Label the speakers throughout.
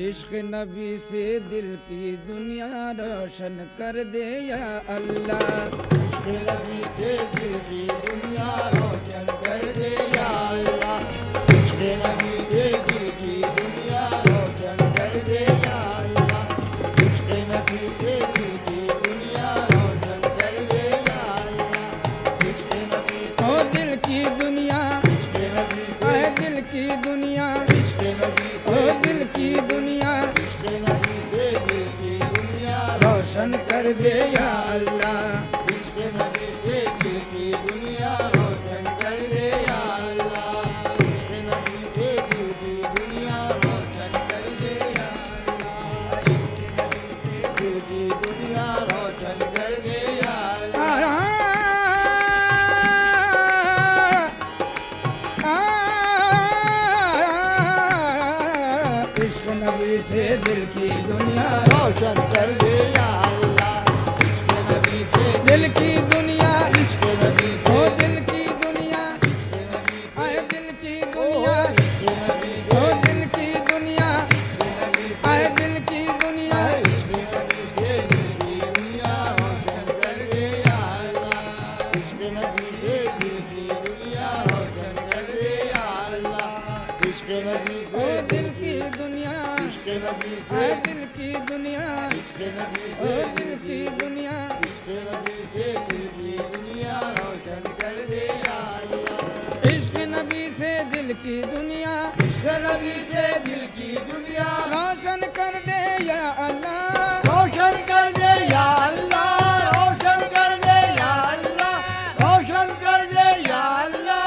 Speaker 1: इश्क नबी से दिल की दुनिया रोशन कर दे या अल्लाह।
Speaker 2: इश्क नबी से दिल की दुनिया रोशन कर दे या अल्लाह। इश्क नबी से दिल की दुनिया रोशन कर दे या अल्लाह। इश्क नबी से दिल की दुनिया रोशन कर दे या अल्लाह। इश्क नबी से
Speaker 1: दिल की दुनिया,
Speaker 2: इश्क नबी से
Speaker 1: दिल की दुनिया,
Speaker 2: इश्क नबी
Speaker 1: ओ
Speaker 2: से
Speaker 1: दिल की दुनिया
Speaker 2: इश्क नबी से दिल की दुनिया
Speaker 1: रोशन कर दे या अल्लाह।
Speaker 2: इश्क नबी से दिल की दुनिया रोशन कर दे या अल्लाह। इश्क नबी से दिल की दुनिया रोशन कर दे या अल्लाह। इश्क नबी से दिल की दुनिया रोशन कर दे या अल्लाह।
Speaker 1: इश्क नबी से दिल की दुनिया,
Speaker 2: रोशन कर दे या अल्लाह। इश्क नबी से
Speaker 1: दिल की दुनिया,
Speaker 2: इश्क नबी
Speaker 1: ओ
Speaker 2: से
Speaker 1: दिल की दुनिया,
Speaker 2: इश्क नबी से
Speaker 1: आए दिल की दुनिया,
Speaker 2: इश्क नबी
Speaker 1: ओ
Speaker 2: से
Speaker 1: दिल की दुनिया,
Speaker 2: इश्क नबी से
Speaker 1: आए दिल की दुनिया
Speaker 2: इश्क नबी से दिल की दुनिया रोशन कर दे या अल्लाह। इश्क नबी से दिल की दुनिया रोशन कर दे या अल्लाह। इश्क नबी
Speaker 1: ओ
Speaker 2: से
Speaker 1: दिल की दुनिया,
Speaker 2: इश्क नबी से
Speaker 1: आए दिल की दुनिया,
Speaker 2: इश्क नबी
Speaker 1: ओ
Speaker 2: से
Speaker 1: दिल की दुनिया
Speaker 2: इश्क नबी से दिल की दुनिया रोशन कर दे या अल्लाह।
Speaker 1: इश्क नबी से दिल की दुनिया
Speaker 2: इश्क नबी से दिल की दुनिया
Speaker 1: रोशन कर दे या अल्लाह।
Speaker 2: रोशन कर दे या अल्लाह। रोशन कर दे या अल्लाह। रोशन कर दे या अल्लाह।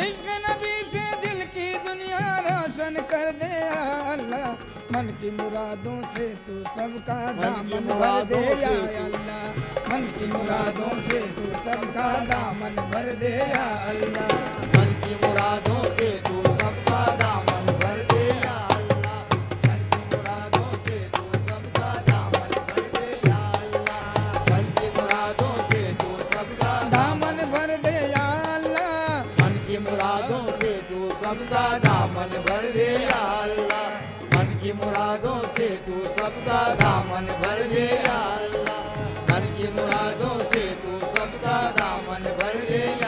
Speaker 1: इश्क नबी से दिल की दुनिया रोशन कर दे या अल्लाह। मन की मुरादों से तू सबका दामन भर दे या अल्लाह। मन की मुरादों से तू सबका दामन भर दे या अल्लाह।
Speaker 2: मन की मुरादों से तू सबका दामन भर दे या अल्लाह। मन की मुरादों से तू सबका दामन भर दे या अल्लाह। मन की मुरादों से तू सबका
Speaker 1: दामन भर दे या अल्लाह।
Speaker 2: मन की मुरादों से तू सबका दामन भर दे या अल्लाह। मन की मुरादों से तू सबका दामन भर दे या अल्लाह। मन की मुरादों से तू सबका दामन भर दे या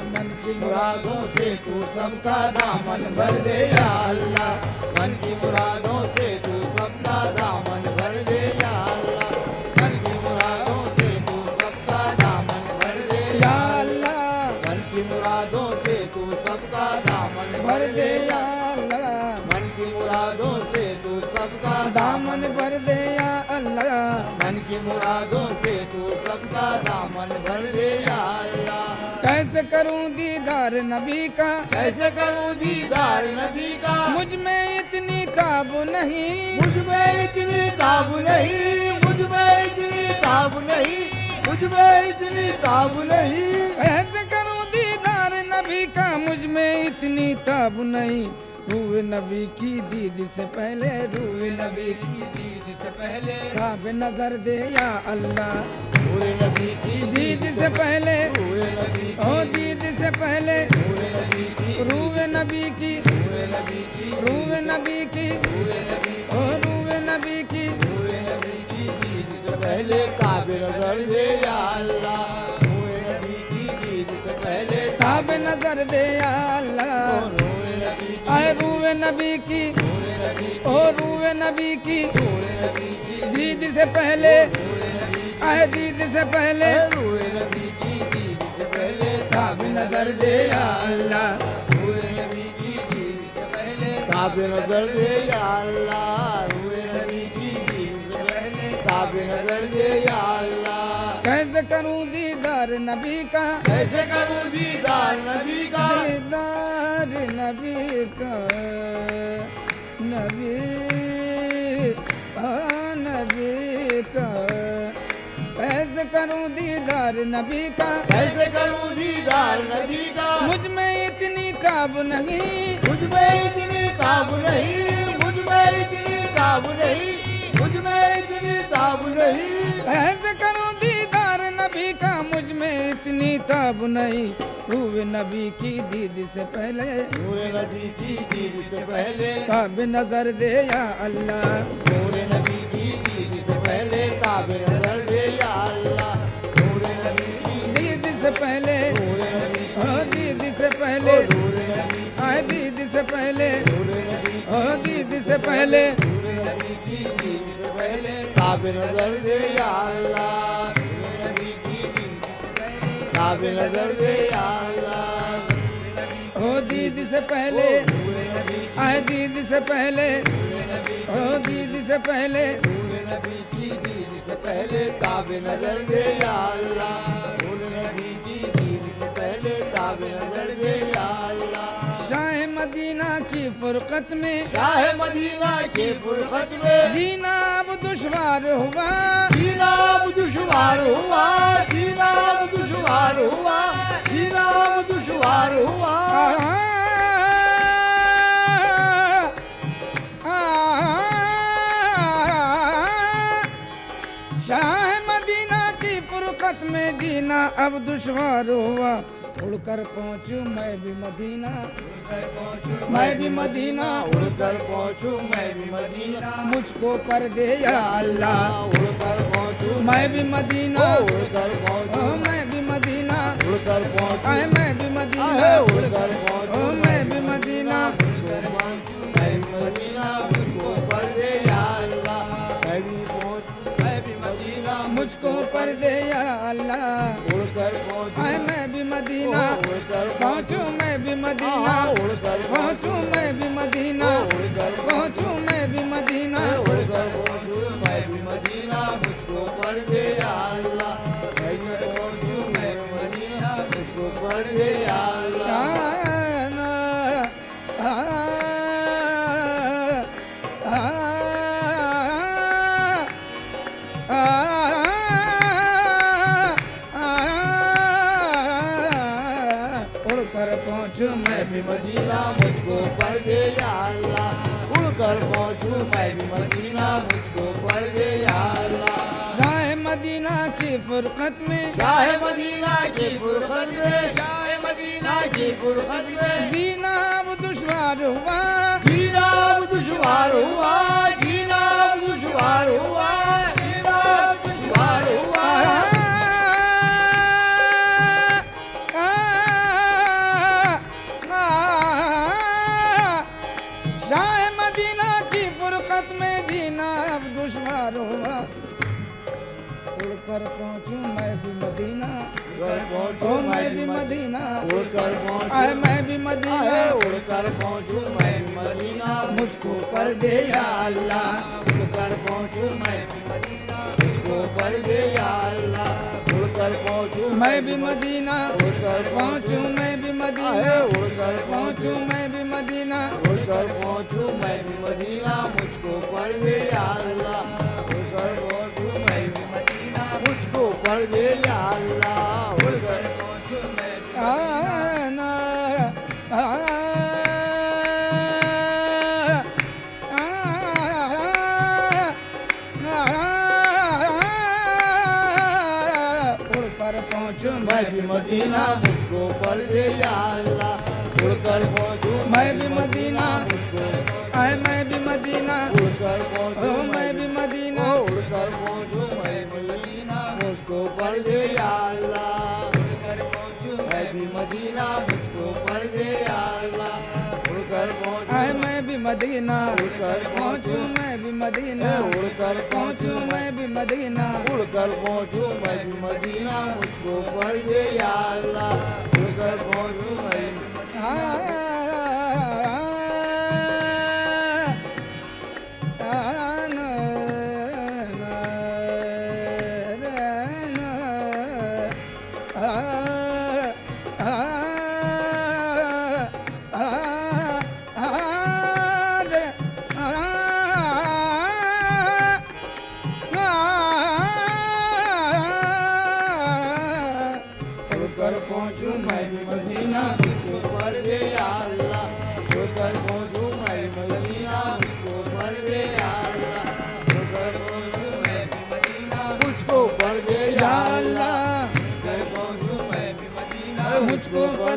Speaker 1: मन की
Speaker 2: मुरादों से तू सबका दामन भर दे या अल्लाह। मन की मुरादों से तू सबका दामन भर दे या अल्लाह। मन की मुरादों से तू सबका दामन भर दे
Speaker 1: या
Speaker 2: या
Speaker 1: अल्लाह
Speaker 2: मन की मुरादों से तू सबका दामन
Speaker 1: भर
Speaker 2: भर
Speaker 1: दे
Speaker 2: दे
Speaker 1: या
Speaker 2: या
Speaker 1: अल्लाह।
Speaker 2: मन की मुरादों से तू सबका
Speaker 1: दामन भर दे या अल्लाह।
Speaker 2: मन की मुरादों से तू सबका दामन भर दे या अल्लाह।
Speaker 1: कैसे करूं दीदार नबी का,
Speaker 2: कैसे करूं दीदार नबी का।
Speaker 1: मुझ में इतनी ताब नहीं।
Speaker 2: मुझ में इतनी ताब नहीं। मुझ में इतनी ताब नहीं। मुझ में इतनी ताब नहीं।
Speaker 1: कैसे करूं दीदार नबी का, मुझ में इतनी ताब नहीं। रूह नबी की दीद से पहले, रूह नबी की दीद से पहले ताब नजर दे या अल्लाह।
Speaker 2: पूरे नबी की
Speaker 1: दीद से पहले,
Speaker 2: पूरे नबी
Speaker 1: ओ दीद से पहले
Speaker 2: पूरे नबी की
Speaker 1: रूह नबी की,
Speaker 2: पूरे नबी की
Speaker 1: रूह नबी की,
Speaker 2: पूरे नबी
Speaker 1: ओ रूह नबी की
Speaker 2: पूरे नबी की दीद से पहले काबे नजर दे या अल्लाह। पूरे नबी की दीद से पहले
Speaker 1: ताब नजर दे या अल्लाह।
Speaker 2: पूरे नबी की
Speaker 1: आए रूह नबी की,
Speaker 2: पूरे नबी
Speaker 1: ओ रूह नबी की
Speaker 2: पूरे नबी की
Speaker 1: दीद से पहले,
Speaker 2: पूरे नबी
Speaker 1: आए दीद से पहले
Speaker 2: पूरे नबी की दीद से पहले
Speaker 1: ताब नजर दे या अल्लाह।
Speaker 2: पूरे नबी की दीद से पहले काबे नजर दे या अल्लाह। पूरे नबी की दीद से पहले काबे नजर दे या अल्लाह।
Speaker 1: कैसे करूं दीदार नबी का,
Speaker 2: कैसे करूं दीदार नबी का।
Speaker 1: दीदार नबी का, नबी नबी का। कैसे करूं दीदार नबी का,
Speaker 2: कैसे करूं दीदार नबी का।
Speaker 1: मुझ में इतनी ताब नहीं।
Speaker 2: मुझ में इतनी ताब नहीं, मुझ में इतनी ताब नहीं, मुझ में इतनी ताब नहीं।
Speaker 1: ऐसे करूं दीदार नबी का, मुझ में इतनी ताब नहीं। हुए नबी की दीद से पहले,
Speaker 2: नूरे नबी की दीद से पहले,
Speaker 1: ताब नजर दे या अल्लाह।
Speaker 2: नूरे नबी की दीद से पहले ताब नजर दे या अल्लाह। नूरे नबी की
Speaker 1: दीद से पहले,
Speaker 2: नूरे नबी
Speaker 1: ओ दीद से पहले,
Speaker 2: नूरे नबी
Speaker 1: आए दीद से पहले,
Speaker 2: नूरे नबी
Speaker 1: ओ दीद से पहले,
Speaker 2: नूरे नबी की दीद से पहले ताब नजर दे या अल्लाह। नूरे नबी की दीद से पहले ताब नजर दे या अल्लाह।
Speaker 1: ओ दीद से पहले,
Speaker 2: नूरे नबी
Speaker 1: आए दीद से पहले,
Speaker 2: नूरे नबी
Speaker 1: ओ दीद से पहले,
Speaker 2: नूरे नबी की दीद से पहले ताब नजर दे या अल्लाह। नूरे नबी की दीद से पहले ताब नजर दे या अल्लाह।
Speaker 1: शाह मदीना की फुरकत में,
Speaker 2: शाह मदीना के फुरकत में
Speaker 1: जीना अब दुश्वार हुआ।
Speaker 2: जीना अब दुश्वार हुआ, जीना अब दुश्वार हुआ, जीना अब दुश्वार हुआ।
Speaker 1: शाह मदीना की फुरकत में जीना अब दुश्वार हुआ। उड़कर पहुंचूं मैं भी मदीना, मैं भी मदीना,
Speaker 2: उड़कर पहुंचूं मैं भी मदीना,
Speaker 1: मुझको पर दे या अल्लाह।
Speaker 2: उड़कर पहुंचूं
Speaker 1: मैं भी मदीना,
Speaker 2: उड़कर
Speaker 1: ओ
Speaker 2: पहुंचूं
Speaker 1: मैं भी मदीना,
Speaker 2: उड़कर पहुंचूं
Speaker 1: आए मैं भी मदीना,
Speaker 2: उड़कर
Speaker 1: ओ
Speaker 2: पहुंचूं
Speaker 1: मैं भी मदीना,
Speaker 2: उड़कर पहुंचूं मैं भी मदीना, मुझको पर दे या अल्लाह। मैं भी पहुंचूं मैं भी मदीना,
Speaker 1: मुझको पर दे या अल्लाह।
Speaker 2: उड़कर पहुंचूं
Speaker 1: आए मैं भी मदीना,
Speaker 2: उड़कर
Speaker 1: पहुंचूं मैं भी मदीना,
Speaker 2: उड़कर
Speaker 1: पहुंचूं मैं भी मदीना,
Speaker 2: उड़कर
Speaker 1: पहुंचूं मैं भी मदीना।
Speaker 2: उड़कर पहुंचूं मैं भी मदीना, मुझको पर दे या अल्लाह। उड़कर पहुंचूं मैं भी मदीना, मुझको पर दे या अल्लाह।
Speaker 1: उड़कर पहुंचूं मैं
Speaker 2: मैं भी मदीना, मुझको पर दे या अल्लाह। उड़कर पहुंचूं मैं भी मदीना, मुझको पर दे या अल्लाह।
Speaker 1: शाह मदीना की फुरकत में,
Speaker 2: शाह मदीना की फुरकत में, शाह मदीना की फुरकत में
Speaker 1: जीना अब दुश्वार हुआ।
Speaker 2: जीना अब दुश्वार हुआ, जीना अब दुश्वार हुआ, जीना अब दुश्वार हुआ।
Speaker 1: शाह मदीना की फुरकत में जीना अब दुश्वार हुआ। उड़कर पहुंचूं मैं भी मदीना,
Speaker 2: उड़कर
Speaker 1: ओ
Speaker 2: पहुंचूं
Speaker 1: मैं भी मदीना,
Speaker 2: उड़कर
Speaker 1: आए
Speaker 2: पहुंचूं
Speaker 1: मैं भी मदीना,
Speaker 2: उड़कर पहुंचूं मैं भी मदीना,
Speaker 1: मुझको पर दे या अल्लाह।
Speaker 2: उड़कर पहुंचूं मैं भी मदीना, मुझको पर दे या अल्लाह। उड़कर पहुंचूं
Speaker 1: मैं भी मदीना,
Speaker 2: उड़कर
Speaker 1: पहुंचूं मैं भी मदीना,
Speaker 2: उड़कर
Speaker 1: पहुंचूं मैं भी मदीना।
Speaker 2: उड़कर पहुंचूं मैं भी मदीना, मुझको पर दे या अल्लाह। उड़कर पहुंचूं मैं भी मदीना, मुझको पर दे या अल्लाह। उड़कर पहुंचूं मैं भी
Speaker 1: आना उड़कर पहुंचूं
Speaker 2: मैं भी मदीना, मुझको पर दे या अल्लाह। उड़कर पहुंचूं
Speaker 1: मैं भी मदीना,
Speaker 2: मुझको
Speaker 1: आए मैं भी मदीना,
Speaker 2: उड़कर
Speaker 1: ओ
Speaker 2: पहुंचूं
Speaker 1: मैं भी मदीना,
Speaker 2: उड़कर पहुंचूं मैं भी मदीना, मुझको पर दे या अल्लाह। उड़कर पहुंचूं मैं भी मदीना, मुझको पर दे या अल्लाह। उड़कर पहुंचूं
Speaker 1: आए मैं भी मदीना,
Speaker 2: उड़कर
Speaker 1: पहुंचूं मैं भी मदीना,
Speaker 2: उड़कर
Speaker 1: पहुंचूं मैं भी मदीना।
Speaker 2: उड़कर पहुंचूं मैं भी मदीना, मुझको पर दे या अल्लाह। उड़कर पहुंचूं मैं भी मदीना, उड़कर पहुंचूं मैं भी मदीना, मुझको पर दे या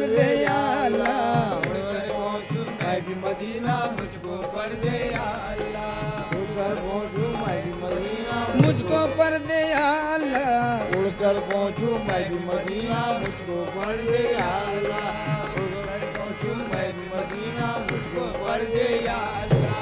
Speaker 1: पर दे या अल्लाह।
Speaker 2: उड़कर पहुंचूं मैं भी मदीना मुझको पर दे या अल्लाह। उड़कर पहुंचूं मैं भी मदीना
Speaker 1: मुझको पर दे या अल्लाह।
Speaker 2: उड़कर पहुंचूं मैं भी मदीना मुझको पर दे या अल्लाह। उड़कर पहुंचूं मैं भी मदीना मुझको पर दे या अल्लाह।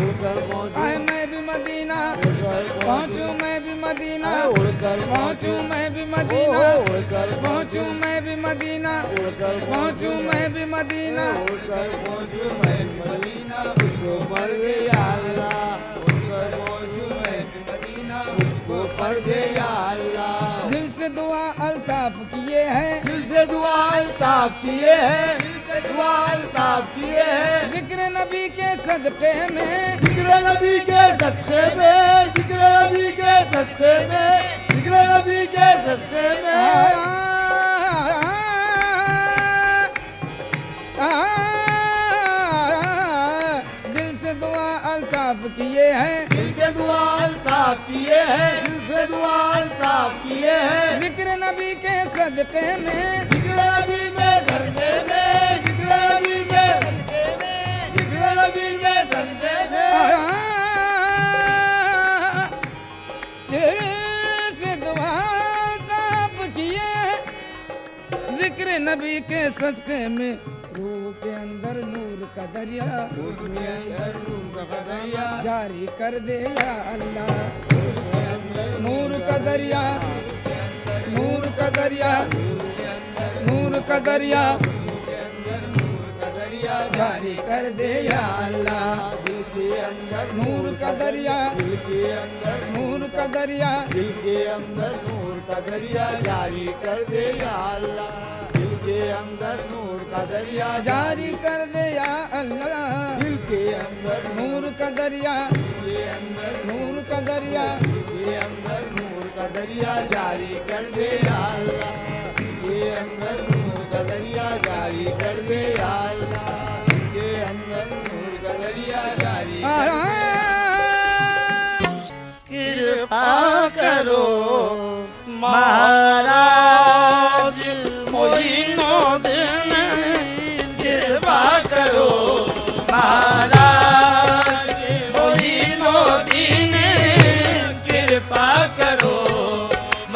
Speaker 2: उड़कर पहुंचूं
Speaker 1: आए मैं भी मदीना
Speaker 2: उड़कर
Speaker 1: पहुंचूं मैं भी मदीना
Speaker 2: उड़कर
Speaker 1: पहुंचूं मैं भी मदीना
Speaker 2: उड़कर
Speaker 1: पहुंचूं मैं भी मदीना
Speaker 2: उड़कर
Speaker 1: पहुंचूं मैं भी मदीना
Speaker 2: उड़कर पहुंचूं मैं भी मदीना मुझको पर दे या अल्लाह। उड़कर पहुंचूं मैं भी मदीना मुझको पर दे या अल्लाह।
Speaker 1: दिल से दुआ अल्ताफ किए हैं
Speaker 2: दिल से दुआ अल्ताफ किए हैं दिल से दुआ अल्ताफ किए हैं।
Speaker 1: जिक्र नबी के सदक़े में
Speaker 2: जिक्र नबी के सदक़े में जिक्र नबी के सदक़े में जिक्र नबी के सदक़े में
Speaker 1: दिल से दुआ अल्ताफ किए हैं
Speaker 2: दिल से दुआ अल्ताफ किए हैं दिल से दुआ अल्ताफ किए हैं।
Speaker 1: जिक्र नबी के सदक़े में
Speaker 2: जिक्र नबी के सदक़े में जिक्र नबी के सदक़े में जिक्र नबी के सदक़े में
Speaker 1: दिल से दुआ अल्ताफ किए हैं। जिक्र नबी के सदक़े में रूह के अंदर नूर का दरिया
Speaker 2: उसके अंदर नूर का दरिया
Speaker 1: जारी कर दे या अल्लाह।
Speaker 2: उसके अंदर
Speaker 1: नूर का दरिया नूर का दरिया नूर का दरिया
Speaker 2: के अंदर नूर का दरिया
Speaker 1: जारी कर दे या अल्लाह।
Speaker 2: दिल के अंदर
Speaker 1: नूर का दरिया
Speaker 2: दिल के अंदर
Speaker 1: नूर का दरिया
Speaker 2: दिल के अंदर नूर का दरिया जारी कर दे या अल्लाह। दिल के अंदर नूर का दरिया
Speaker 1: जारी कर दे या अल्लाह।
Speaker 2: दिल के अंदर
Speaker 1: नूर का दरिया
Speaker 2: के अंदर
Speaker 1: नूर का दरिया
Speaker 2: के अंदर नूर का दरिया जारी कर दे या अल्लाह। के अंदर नूर का दरिया जारी कर दे या अल्लाह। के अंदर नूर का दरिया जारी
Speaker 3: कृपा करो महाराज मोइनुद्दीन, कृपा करो महाराज मोइनुद्दीन, कृपा करो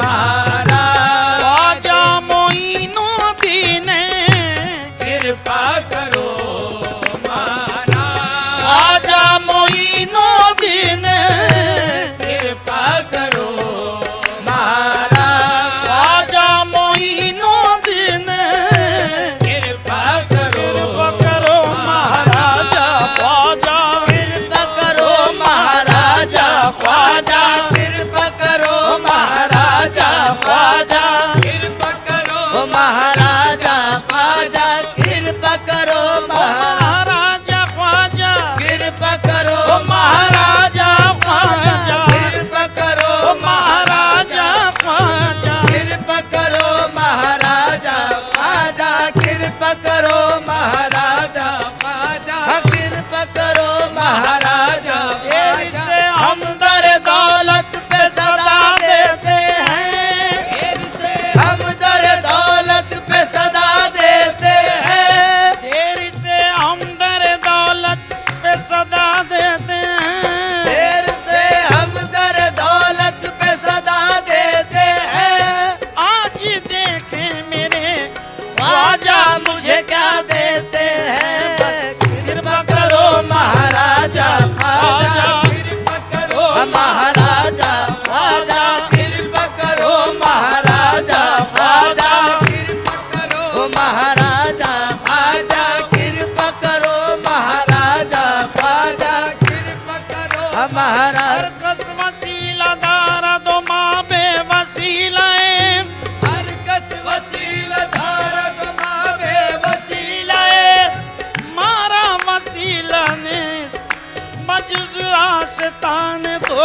Speaker 3: महाराज ख्वाजा मोइनुद्दीन, कृपा करो महाराज ख्वाजा मोइनुद्दीन, कृपा करो महाराज ख्वाजा मोइनुद्दीन, कृपा करो महाराजा ख्वाजा, कृपा करो महाराजा ख्वाजा, कृपा करो महाराजा ख्वाजा, कृपा करो महाराजा ख्वाजा, कृपा करो महाराजा ख्वाजा, कृपा करो महाराजा ख्वाजा, कृपा करो महाराजा ख्वाजा, कृपा करो महाराजा ख्वाजा, कृपा करो महाराजा ख्वाजा, कृपा करो महाराजा ख्वाजा। से हम दर दौलत पे सदा देते हैं, से हम दर दौलत पे सदा देते हैं, देर से हम दर दौलत पे सदा देते हैं, देर से हम दर दौलत पे सदा देते हैं। आज देखे मेरे ख्वाजा मुझे क्या देते हैं, बस कृपा करो महाराजा ख्वाजा, कृपा करो महाराजा ख्वाजा, कृपा करो महाराजा ख्वाजा, कृपा करो महाराजा ख्वाजा, कृपा करो महाराजा ख्वाजा, कृपा करो महाराज। हर कस वसीला दारा दो माँ बे वसीलाए, हर कस वसीला दारा दो माँ बे वसीलाए, मारा वसीला ने मजज़ आस्तान दो,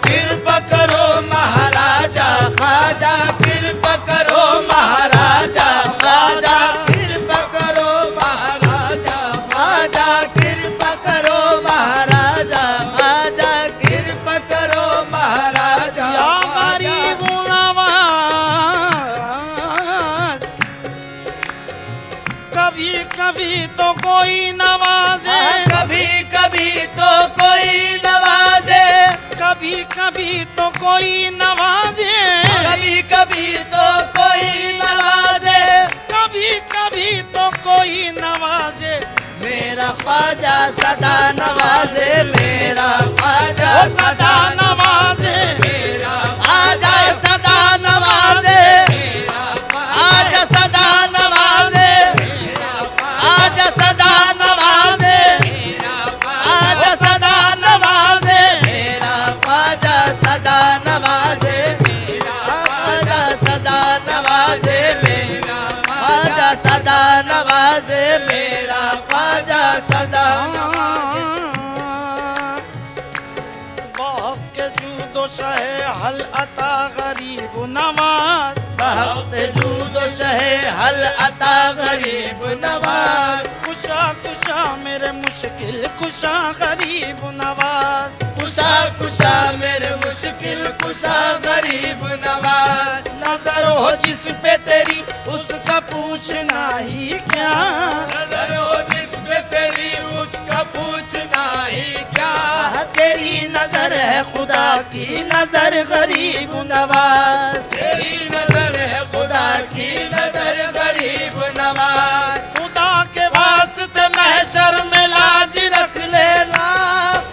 Speaker 3: कृपा करो महाराजा ख्वाजा, कृपा करो महाराजा ख्वाजा, कृपा करो महाराजा ख्वाजा, कृपा करो महाराजा ख्वाजा, कृपा करो महाराजा। या गरीब नवाज कोई नवाजे
Speaker 2: मेरा ख्वाजा सदा नवाजे, मेरा ख्वाजा
Speaker 3: वो सदा नवाजे
Speaker 2: मेरा ख्वाजा सदा नवाजे, ख्वाजा सदा नवाजे, ख्वाजा सदा नवाजे, ख्वाजा सदा नवाजे, मेरा ख्वाजा सदा नवाजे, मेरा ख्वाजा सदा नवाजे, मेरा ख्वाजा सदा नवाजे, मेरा ख्वाजा सदा
Speaker 3: बाप के जूदो शहे हल अता गरीब नवाज
Speaker 2: बहुत जूदो शहे हल अता गरीब नवाज,
Speaker 3: कुशा कुशा मेरे मुश्किल कुशा गरीब नवाज
Speaker 2: कुशा कुशा मेरे मुश्किल कुशा गरीब नवाज,
Speaker 3: नजर हो जिस पे तेरी उसका पूछना ही क्या
Speaker 2: नजर हो जिस पे तेरी उसका पूछना ही क्या, तेरी नजर है खुदा की नजर गरीब नवाज, तेरी नजर है खुदा की नजर गरीब नवाज, खुदा के वास्ते महशर में लाज रख लेना,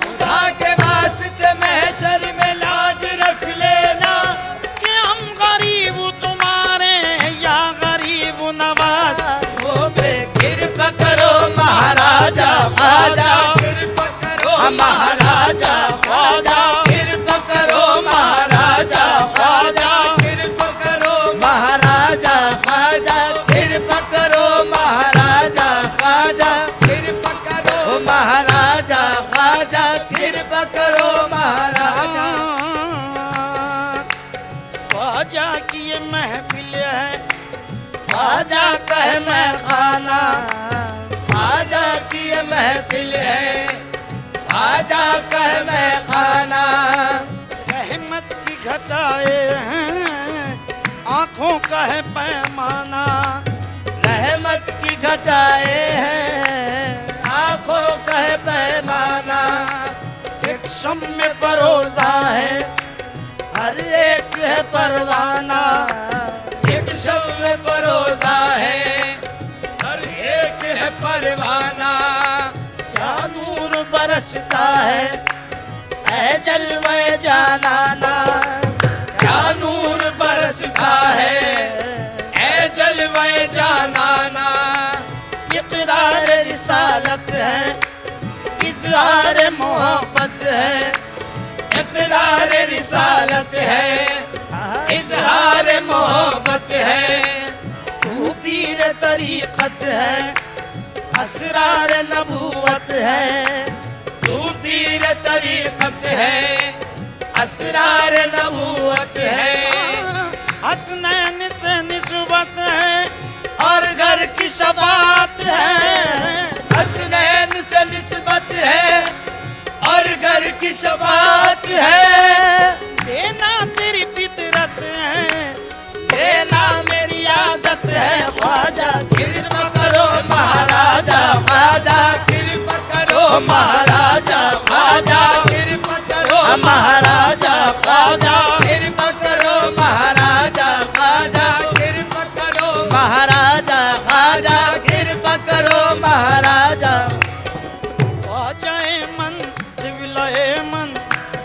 Speaker 2: खुदा के वास्ते महशर में लाज रख लेना,
Speaker 3: कि हम गरीब तुम्हारे या गरीब नवाज
Speaker 2: वो कृपा करो महाराजा ख्वाजा, कृपा करो महाराजा ख्वाजा, कृपा करो महाराजा ख्वाजा, कृपा करो महाराजा ख्वाजा, कृपा करो महाराजा ख्वाजा, कृपा करो महाराजा ख्वाजा, कृपा करो महाराजा।
Speaker 3: ख्वाजा की ये महफिल है
Speaker 2: ख्वाजा कह मैं खाना, ख्वाजा की ये महफिल है, ख्वाजा कह मैं खाना,
Speaker 3: रहमत की घटाए हैं आंखों का है पैमाना
Speaker 2: रहमत की घटाए हैं आंखों का है पैमाना,
Speaker 3: एक शम में परोसा है
Speaker 2: हर एक है परवाना, एक शब में परोसा है हर एक है परवाना, क्या नूर बरसता है ऐ जलवे जानाना, क्या नूर बरसता है ऐ जलवे जानाना, इकरार रिसालत है इज़हार मोहब्बत है, इकरार रिसालत है इज़हार मोहब्बत है, तू पीर तरीक़त है असरार नबूवत है, तू पीर तरीक़त है असरार नबूवत है,
Speaker 3: हसनैन से निस्बत है
Speaker 2: और घर की शफाअत है, हसनैन से निस्बत है और घर की शफाअत है,
Speaker 3: देना तेरी फितरत है
Speaker 2: देना मेरी आदत है, ख्वाजा कृपा करो महाराजा ख्वाजा, कृपा करो महाराजा ख्वाजा, कृपा करो महाराजा ख्वाजा, कृपा करो महाराजा ख्वाजा, कृपा करो महाराजा ख्वाजा, कृपा करो महाराजा।
Speaker 3: ख्वाजाए मन सिविलाए मन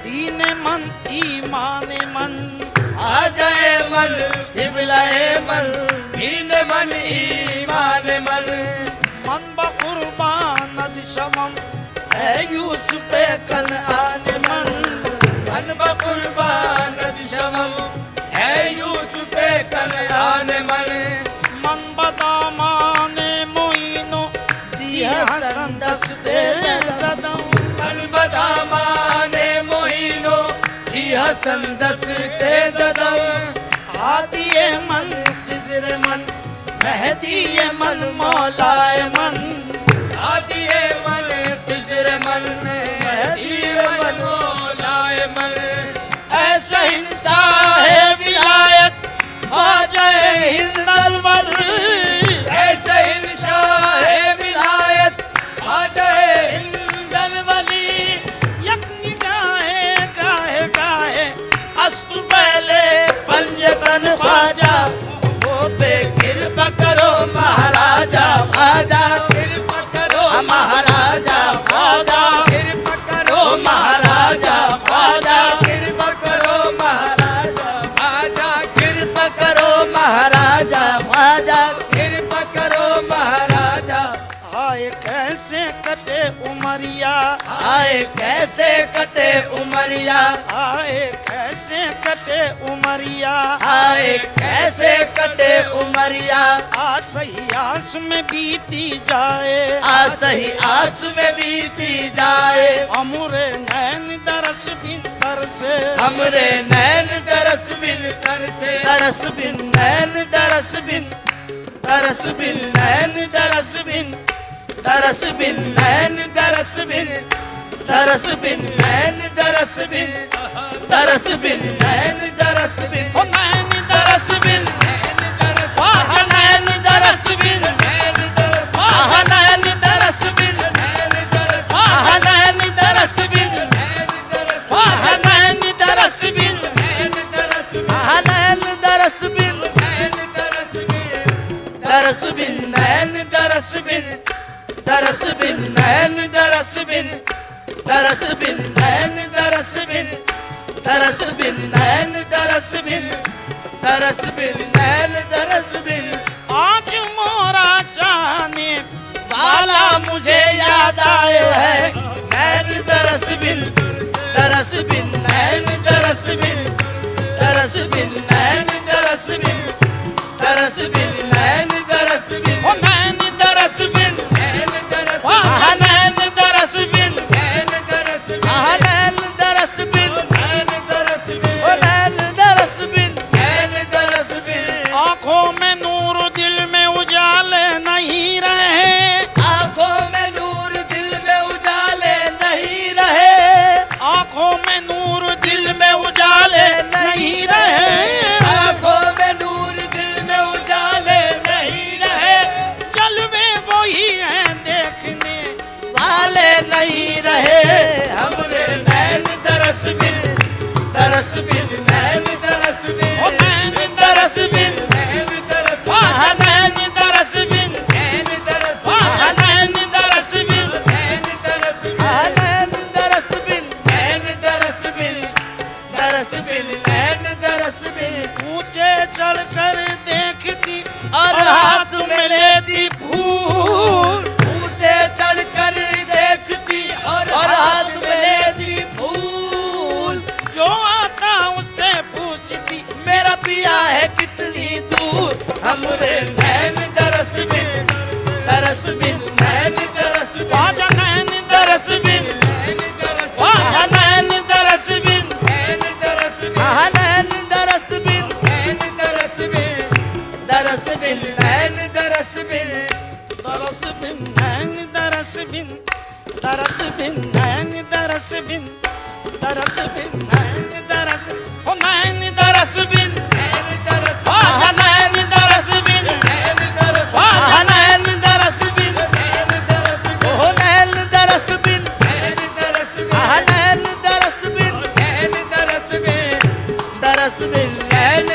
Speaker 3: दीन मन ईमान मन
Speaker 2: आ जाए मन हिबलाए मन दीन मन ईमान मन,
Speaker 3: मन बकुर्बान शमम है यूसुफ कनआन मन
Speaker 2: मन बकुर्बान शमम है यूसुफ कनआन मन,
Speaker 3: मन बदामान मोइनो दिया हसन दस्ते सदम
Speaker 2: मन बदामाने मोहिनो ही हसन दस्ते ज़दम,
Speaker 3: हादिए मन खिज़र मन मेहदीए मन मौलाए मन
Speaker 2: आदिए मन खिज़र मन मेहदीए मन मौलाए मन, ऐसा इंसान है विलायत ख्वाजाए हिंदल वल, ऐसा इंसान है विलायत ख्वाजाए हिंदल वली,
Speaker 3: यकनी गाहे गाहे गाहे
Speaker 2: अस्तु पहले पंजतन ख्वाजा वो पे कृपा करो महाराजा ख्वाजा,
Speaker 3: उमरिया
Speaker 2: आए कैसे कटे उमरिया,
Speaker 3: आए कैसे कटे उमरिया
Speaker 2: आए कैसे कटे उमरिया,
Speaker 3: आ सही आस में बीती जाए
Speaker 2: सही आस में बीती जाए,
Speaker 3: हमरे नैन दरस बिन तरसे
Speaker 2: हमरे नैन तरस बिन तरसे, तरस बिन नैन तरस बिन, तरस बिन नैन तरस बिन, तरस बिन नैन तरस बिन, तरस बिन नैन तरस बिन, तरस बिन नैन तरस बिन,
Speaker 3: ओ नैन दरस बिन
Speaker 2: आह नैन तरस बिन, आह नैन तरस बिन, आह नैन तरस बिन,
Speaker 3: आह नैन दरस बिन
Speaker 2: आह नैन तरस बिन, तरस बिन नैन तरस बिन, तरस बिन नैन तरस बिन, तरस बिन नैन तरस बिन, तरस बिन नैन तरस बिन, तरस बिन नैन तरस बिन,
Speaker 3: आज मोरा जाने
Speaker 2: वाला मुझे याद आए है, नैन तरस बिन, तरस बिन नैन तरस बिन, तरस बिन नैन तरस बिन, तरस बिन नैन तरस बिन,
Speaker 3: ओ नैन दरस बिन
Speaker 2: आह नैन तरस बिन, आह नैन तरस बिन, ओ नैन तरस बिन, नैन तरस बिन,
Speaker 3: आंखों में नूर दिल में उजाले नहीं रहे
Speaker 2: आँखों में नूर दिल में उजाले नहीं रहे,
Speaker 3: आंखों में नूर दिल में उजाले नहीं रहे
Speaker 2: आँखों में नूर दिल में उजाले नहीं रहे,
Speaker 3: जलवे वही हैं देखने
Speaker 2: वाले नहीं रहे, हमरे नैन तरस बिन, तरस बिन नैन तरस बिन,
Speaker 3: ओ नैन दरस बिन
Speaker 2: आह
Speaker 3: नैन दरस बिन
Speaker 2: आह नैन
Speaker 3: दरस बिन
Speaker 2: आह नैन तरस बिन, नैन तरस बिन, तरस बिन नैन तरस बिन,
Speaker 3: ऊंचे चढ़कर देखती
Speaker 2: और हाथ में लेती
Speaker 3: फूल
Speaker 2: ऊंचे चढ़कर देखती और हाथ में लेती फूल,
Speaker 3: जो आता उससे पूछती
Speaker 2: मेरा पिया है कितनी दूर, हमरे नैन तरस बिन, तरस बिन नैन तरस बिन,
Speaker 3: आजा नैन
Speaker 2: तरस बिन, आह नैन तरस बिन, आह नैन तरस बिन, तरस बिन नैन तरस बिन,
Speaker 3: तरस बिन नैन दरस बिन तरस बिन नैन दरस बिन तरस बिन नैन दरस ओ नैन दरस बिन
Speaker 2: आह नैन तरस बिन, आह नैन तरस बिन, ओह नैन तरस बिन, आह नैन तरस बिन, तरस बिन नैन